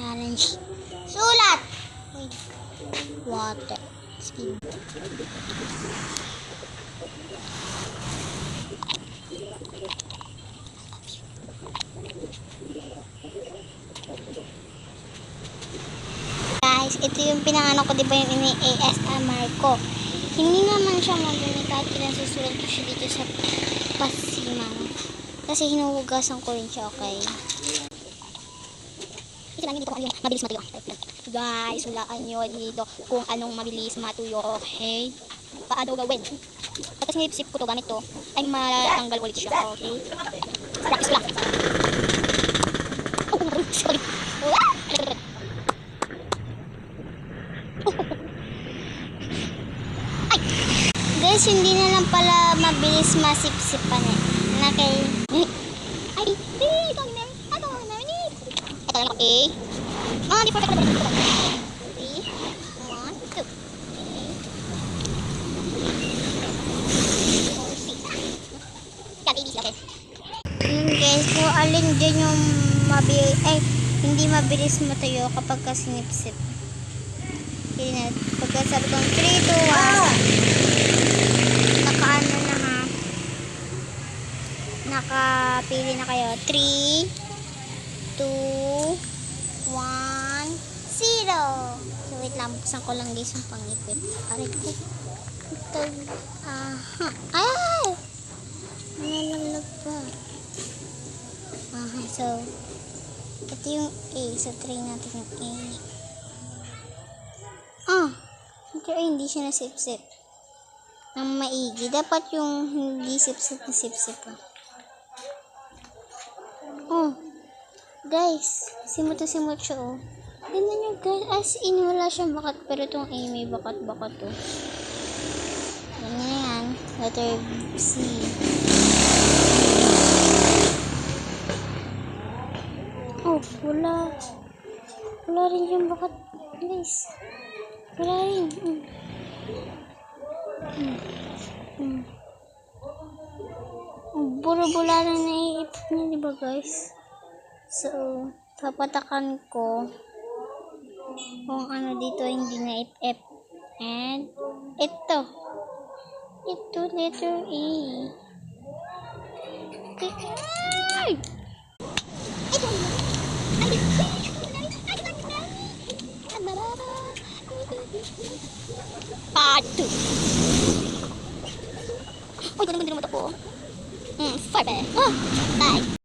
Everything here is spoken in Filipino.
Challenge. Sulat! Wait. Water. Speed. Guys, ito yung pinangano ko, diba yung ini-ASMR ko. Hindi naman siya madumi kahit pinasusulat ko siya dito sa pasimang. Kasi hinuhugasan ko rin siya, okay? Kasi lang dito kung ano yung mabilis matuyo. Guys, hulaan nyo dito kung anong mabilis matuyo, okay? Paano gawin? Tapos nilipsip ko to gamit to, ay matanggal ulit siya, okay? Practice lang. Oh, sorry. Guys, hindi na lang pala mabilis masipsipan eh. Nakay. Ay, ito na. Ito na. Ito lang ako eh. Mga di perfect. 3, 1, 2. Yan, ABC, okay. Yun guys, kung alin dyan yung hindi mabilis matuyo kapag kasinipsip. Pagka sabi kong 3, 2, 1. Nakaano na ha. Nakapili na kayo. 3, 2, 1, 0. So wait lang, buksan ko lang guys yung pang-ipit. Aray ko. Ito. Ay! Nalalag pa. So ito yung A. So try natin yung A. Hindi siya nasipsip ng maigi. Dapat yung hindi sipsip na sipsip pa. Guys, simot siya oh. Tignan nyo guys, as in wala siyang bakat, pero itong A may bakat-bakat oh. Ganyan. Letter C. Wala rin yung bakat guys. Wala rin. Bula-bula na naiipit niya, diba guys? So, papatakan ko kung ano dito hindi naipip. And, ito, letter A.